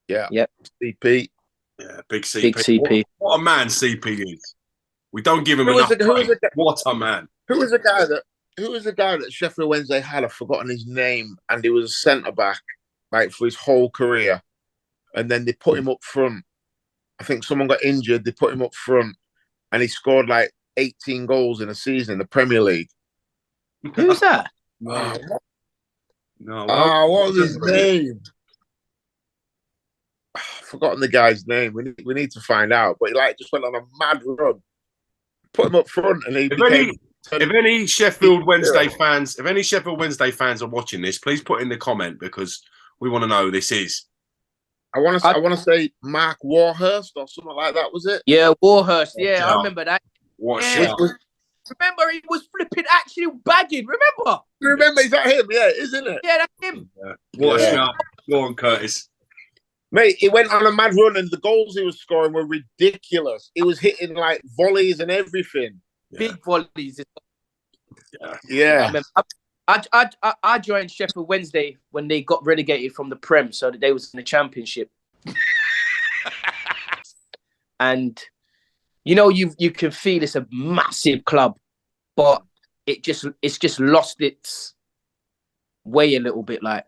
Yeah. Yep. CP. Yeah, big CP. Big CP. What a man CP is. We don't give him enough credit. What a man. Who was the guy that Sheffield Wednesday had? I've forgotten his name, and he was a centre-back like for his whole career. And then they put him up front. I think someone got injured. They put him up front, and he scored like 18 goals in a season in the Premier League. Who's that? No. What was his name? I've forgotten the guy's name. We need to find out. But he just went on a mad run. Put him up front, and he If any Sheffield Wednesday fans, are watching this, please put in the comment because we want to know who this is. I want to say Mark Warhurst or something like that. Was it? Yeah, Warhurst. Yeah, I remember that. What yeah. Remember, he was flipping, actually bagging. Remember? Is that him? Yeah, isn't it? Yeah, that's him. Yeah. What a shout. Go on, Curtis. Mate, he went on a mad run and the goals he was scoring were ridiculous. He was hitting like volleys and everything. Yeah. Big volleys. Yeah. I joined Sheffield Wednesday when they got relegated from the Prem, so that they was in the Championship. And you know, you can feel it's a massive club, but it's just lost its way a little bit. Like,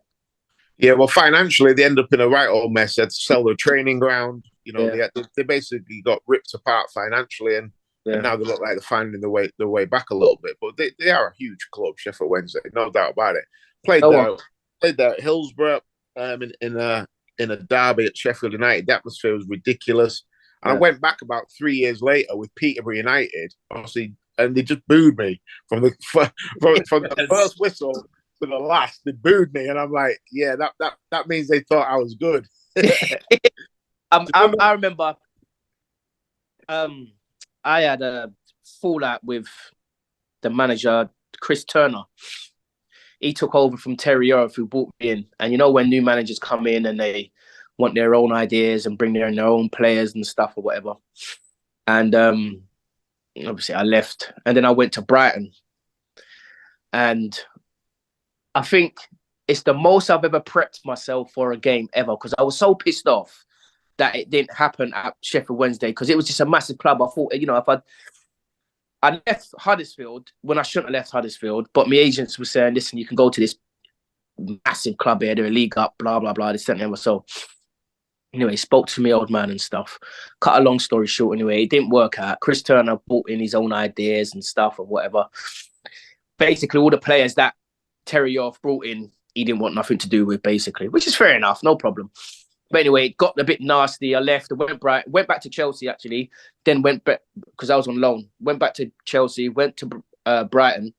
yeah, well, financially they end up in a right old mess. They had to sell their training ground. You know, they basically got ripped apart financially, and now they look like they're finding their way back a little bit. But they are a huge club, Sheffield Wednesday, no doubt about it. Played there at Hillsborough, in a derby at Sheffield United. The atmosphere was ridiculous. And I went back about 3 years later with Peterborough United, obviously, and they just booed me from the first whistle to the last. They booed me, and I'm like, yeah, that means they thought I was good. I remember, I had a fallout with the manager, Chris Turner. He took over from Terry Earth, who brought me in. And you know, when new managers come in and they want their own ideas and bring their own players and stuff or whatever. And obviously I left. And then I went to Brighton. And I think it's the most I've ever prepped myself for a game ever, because I was so pissed off that it didn't happen at Sheffield Wednesday, because it was just a massive club. I thought, you know, if I left Huddersfield when I shouldn't have left Huddersfield, but my agents were saying, listen, you can go to this massive club here, they're a league up, blah, blah, blah, this and that. So anyway, spoke to me old man and stuff. Cut a long story short, anyway, it didn't work out. Chris Turner brought in his own ideas and stuff or whatever. Basically, all the players that Terry Orth brought in, he didn't want nothing to do with, basically, which is fair enough, no problem. But anyway, it got a bit nasty. I left. I went back to Chelsea, actually. Then went back, because I was on loan. Went back to Chelsea, went to Brighton.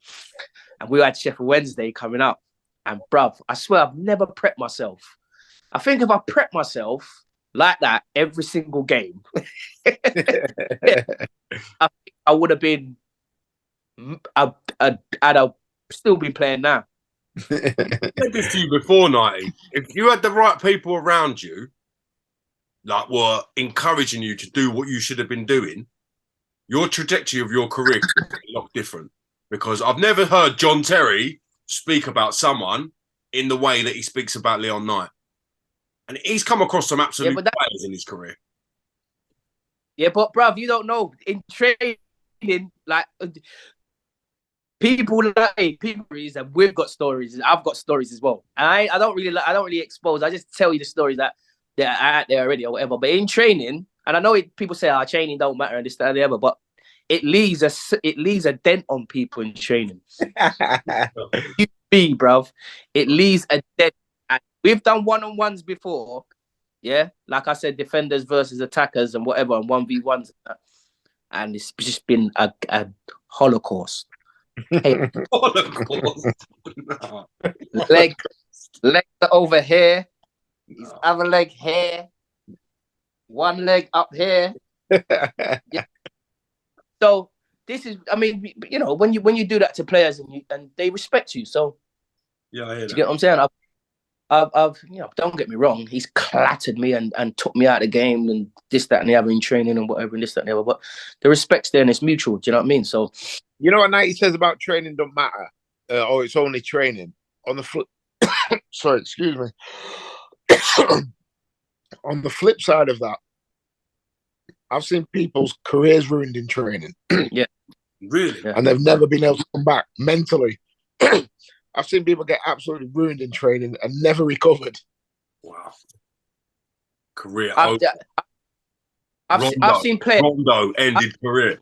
And we had Sheffield Wednesday coming up. And bruv, I swear I've never prepped myself. I think if I prepped myself like that every single game, I think I would have been, I'd have still been playing now. I said this to you before, Nighty. If you had the right people around you, like were encouraging you to do what you should have been doing, your trajectory of your career could be a lot different. Because I've never heard John Terry speak about someone in the way that he speaks about Leon Knight. And he's come across some absolute players in his career. Yeah, but bruv, you don't know. In training, like people and we've got stories. I've got stories as well. And I don't really expose. I just tell you the stories that are out there already or whatever. But in training, and I know people say, training don't matter and this, that, and the other, but it leaves a dent on people in training. Bruv, it leaves a dent. And we've done one-on-ones before, yeah. Like I said, defenders versus attackers and whatever, and 1v1s, and it's just been a holocaust. Hey. leg over here, his other leg here, one leg up here. Yeah. So this is, I mean, you know, when you do that to players and they respect you. So yeah, I hear that. You get what I'm saying? I've you know, don't get me wrong, he's clattered me and took me out of the game and this, that, and the other in training and whatever and this, that, and the other. But the respect's there and it's mutual. Do you know what I mean? So, you know what Nighty says about training don't matter, or it's only training. On the flip, sorry, excuse me. On the flip side of that, I've seen people's careers ruined in training. Yeah, really, and they've never been able to come back mentally. I've seen people get absolutely ruined in training and never recovered. Wow. Career. I've seen players. Rondo ended career.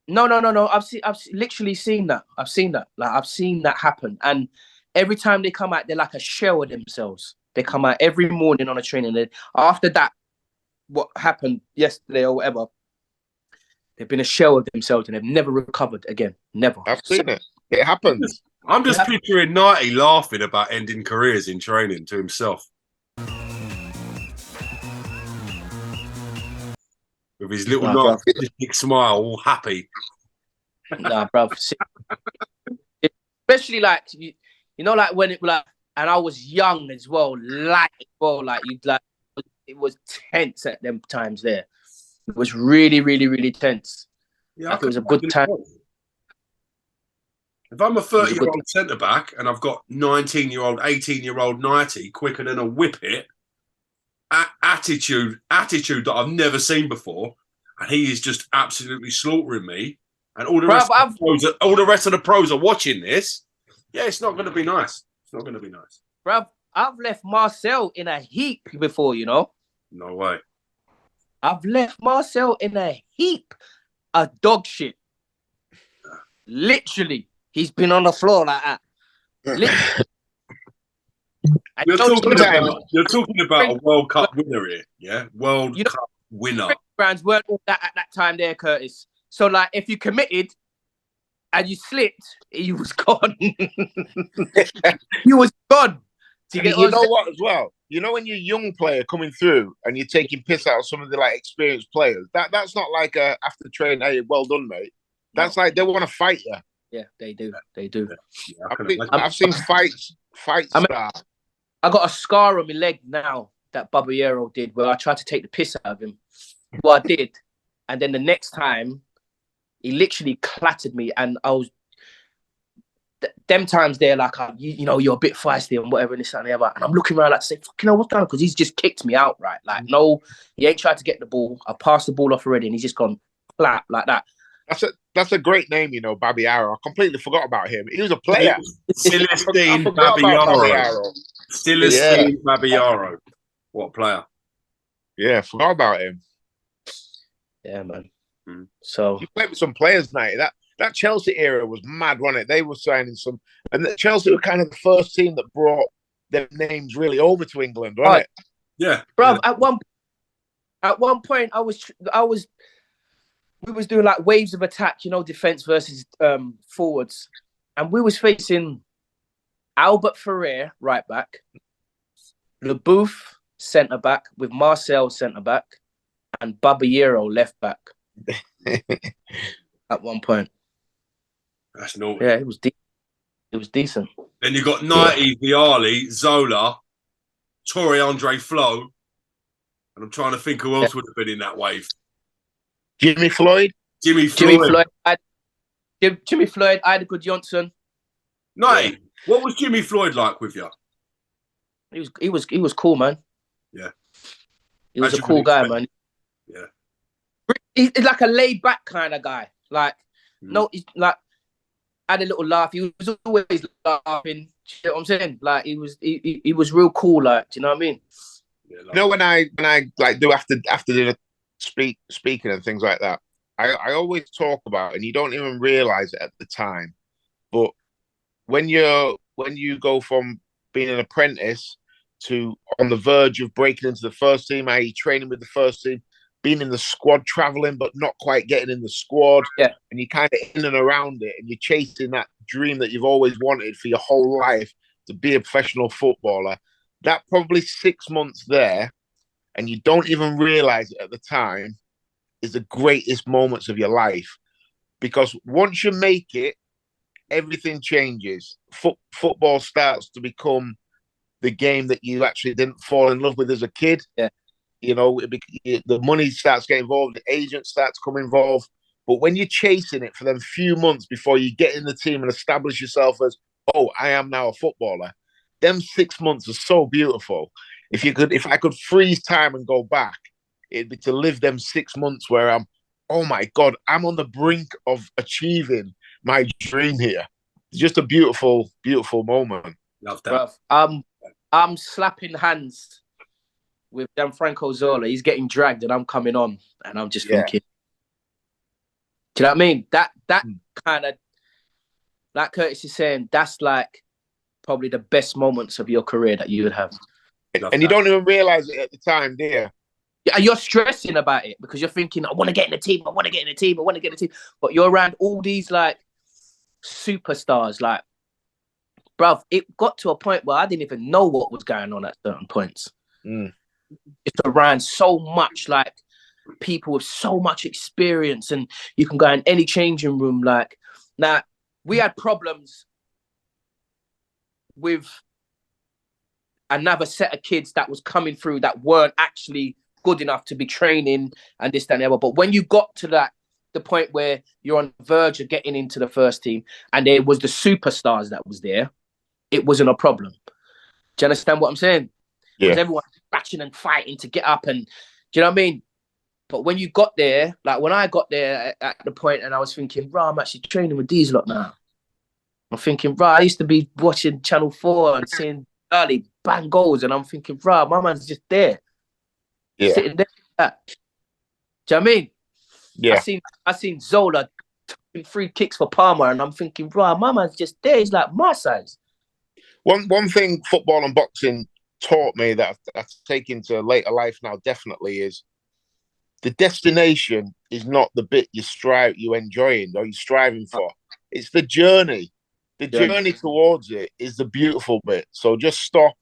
No. I've literally seen that. I've seen that. Like, I've seen that happen. And every time they come out, they're like a shell of themselves. They come out every morning on a training. After that, what happened yesterday or whatever, They've been a shell of themselves and they've never recovered again. Never. I've seen it. It happens. I'm just picturing Nighty laughing about ending careers in training to himself. With his little narcissistic smile, all happy. Nah, bro. Especially like you know, like when it like, and I was young as well, like it was tense at them times there. It was really, really, really tense. Yeah, like it was a good time. If I'm a 30-year-old centre back and I've got 19-year-old, 18-year-old Nighty quicker than a whippet, attitude that I've never seen before, and he is just absolutely slaughtering me, and all the rest of the pros are watching this. Yeah, it's not going to be nice. It's not going to be nice. Bruv, I've left Marcel in a heap before, you know. No way. I've left Marcel in a heap of dog shit. Literally. He's been on the floor like that. You're talking about a World Cup winner here, yeah? World Cup winner. Brands weren't all that at that time there, Curtis. So, like, if you committed and you slipped, he was gone. He was gone. You know what as well? You know when you're a young player coming through and you're taking piss out of some of the like experienced players, that's not like after training, hey, well done, mate. That's like they want to fight you. Yeah, they do. They do. Yeah, I've seen fights start. I got a scar on my leg now that Baballero did where I tried to take the piss out of him. Well, I did. And then the next time, he literally clattered me and I was... them times they're like, you know, you're a bit feisty and whatever and this and the other. And I'm looking around like, say, fucking hell, what's going on? Because he's just kicked me out, right? Like, no, he ain't tried to get the ball. I passed the ball off already and he's just gone flap like that. That's a great name, you know, Baballero. I completely forgot about him. He was a player. Celestine Baballero. Celestine Baballero. What a player. Yeah, forgot about him. Yeah, man. So you played with some players, mate. That Chelsea era was mad, wasn't it? They were signing some, and Chelsea were kind of the first team that brought their names really over to England, wasn't it? Yeah, bro. At one point, we was doing like waves of attack, you know, defense versus forwards, and we was facing Albert Ferrer right back, LeBouf centre back with Marcel centre back, and Baballero left back. At one point. That's naughty. Yeah, it was decent. Then you got Nighty, Vialli, Zola, Torre Andre Flo, and I'm trying to think who else would have been in that wave. Jimmy Floyd. Jimmy Floyd. Ida Johnson. Nighty, what was Jimmy Floyd like with you? He was cool, man. Yeah. He was a cool guy, man. Yeah. He's like a laid back kind of guy. Like, no, he's like had a little laugh. He was always laughing. You know what I'm saying? Like he was real cool. Like, do you know what I mean? Yeah, like, you know when I like do after the speaking and things like that, I always talk about, and you don't even realize it at the time, but when you go from being an apprentice to on the verge of breaking into the first team, i.e. training with the first team, being in the squad, traveling, but not quite getting in the squad. Yeah. And you're kind of in and around it, and you're chasing that dream that you've always wanted for your whole life to be a professional footballer. That probably 6 months there, and you don't even realize it at the time, is the greatest moments of your life. Because once you make it, everything changes. Football starts to become the game that you actually didn't fall in love with as a kid. Yeah. You know, the money starts getting involved, the agent starts coming involved. But when you're chasing it for them few months before you get in the team and establish yourself as, oh, I am now a footballer, them 6 months are so beautiful. If I could freeze time and go back, it'd be to live them 6 months where I'm, oh my God, I'm on the brink of achieving my dream here. It's just a beautiful, beautiful moment. Love that. Bruv, I'm slapping hands with Gianfranco Zola. He's getting dragged and I'm coming on and I'm just thinking, do you know what I mean? That kind of, like Curtis is saying, that's like probably the best moments of your career that you would have. And you don't even realize it at the time, do you? And you're stressing about it because you're thinking, I want to get in the team, I want to get in the team, I want to get in the team. But you're around all these like superstars, like, bruv, it got to a point where I didn't even know what was going on at certain points. It's around so much, like, people with so much experience, and you can go in any changing room. Like, now, we had problems with another set of kids that was coming through that weren't actually good enough to be training and this, that, and the other. But when you got to the point where you're on the verge of getting into the first team and there was the superstars that was there, it wasn't a problem. Do you understand what I'm saying? Because everyone's scratching and fighting to get up, and do you know what I mean? But when you got there, like when I got there at the point and I was thinking, right, I'm actually training with these lot now. I'm thinking, right, I used to be watching Channel 4 and seeing early bang goals, and I'm thinking, right, my man's just there. Sitting there. Do you know what I mean? Yeah. I seen Zola taking free kicks for Palmer, and I'm thinking, right, my man's just there. He's like my size. One thing football and boxing taught me that I've taken to later life now definitely is the destination is not the bit you're enjoying or you're striving for. It's the journey. The journey towards it is the beautiful bit. So just stop,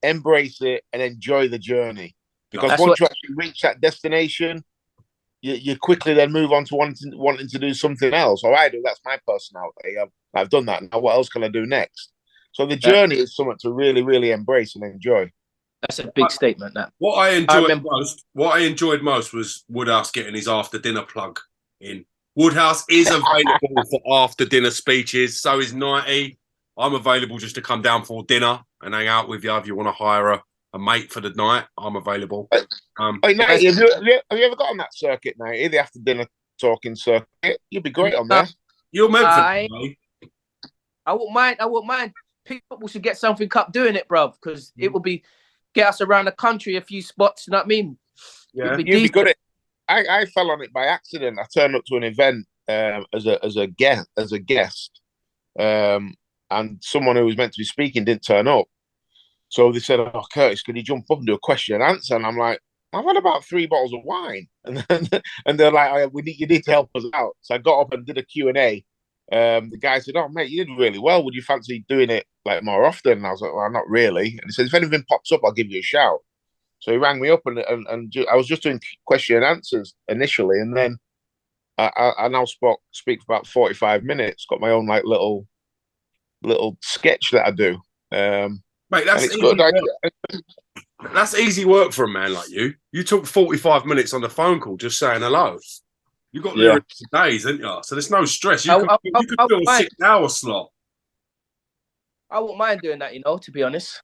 embrace it, and enjoy the journey. Because once you actually reach that destination, you quickly then move on to wanting to do something else. Or I do. That's my personality. I've done that. Now what else can I do next? So the journey is something to really, really embrace and enjoy. That's a big statement. That what I enjoyed most was Woodhouse getting his after dinner plug in. Woodhouse is available for after dinner speeches. So is 90. I'm available just to come down for dinner and hang out with you. If you want to hire a mate for the night, I'm available. Hey, 90, have you ever got on that circuit, 90? The after dinner talking circuit? You'd be great on there. You're meant for I wouldn't mind. People should get something up doing it, bruv, because it will be get us around the country a few spots. You know what I mean? Yeah, you'd be good at. I fell on it by accident. I turned up to an event as a guest, and someone who was meant to be speaking didn't turn up. So they said, "Oh, Curtis, could you jump up and do a question and answer?" And I'm like, "I've had about 3 bottles of wine," and they're like, you need to help us out." So I got up and did a Q&A. The guy said, "Oh, mate, you did really well. Would you fancy doing it like more often?" And I was like, "Well, not really." And he said, "If anything pops up, I'll give you a shout." So he rang me up and I was just doing question and answers initially, and then I now speak for about 45 minutes. Got my own like little sketch that I do. Mate, that's easy work. That's easy work for a man like you. You took 45 minutes on the phone call just saying hello. You've got lyrics for days, haven't you? So there's no stress. You could do a 6-hour slot. I wouldn't mind doing that, to be honest.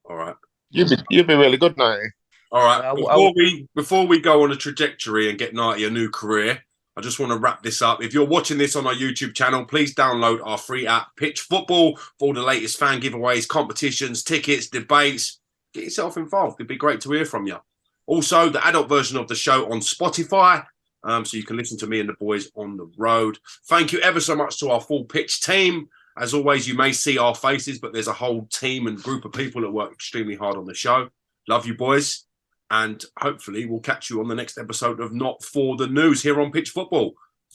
All right. You'd be really good, 90. All right. Before we go on a trajectory and get 90 a new career, I just want to wrap this up. If you're watching this on our YouTube channel, please download our free app, Pitch Football, for all the latest fan giveaways, competitions, tickets, debates. Get yourself involved. It'd be great to hear from you. Also, the adult version of the show on Spotify, so you can listen to me and the boys on the road. Thank you ever so much to our full pitch team. As always, you may see our faces, but there's a whole team and group of people that work extremely hard on the show. Love you, boys. And hopefully we'll catch you on the next episode of Not For The News here on Pitch Football.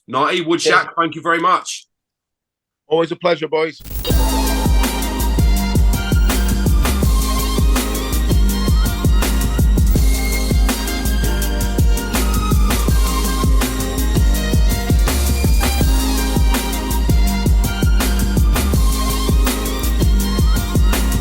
90, Woodshack, thank you very much. Always a pleasure, boys.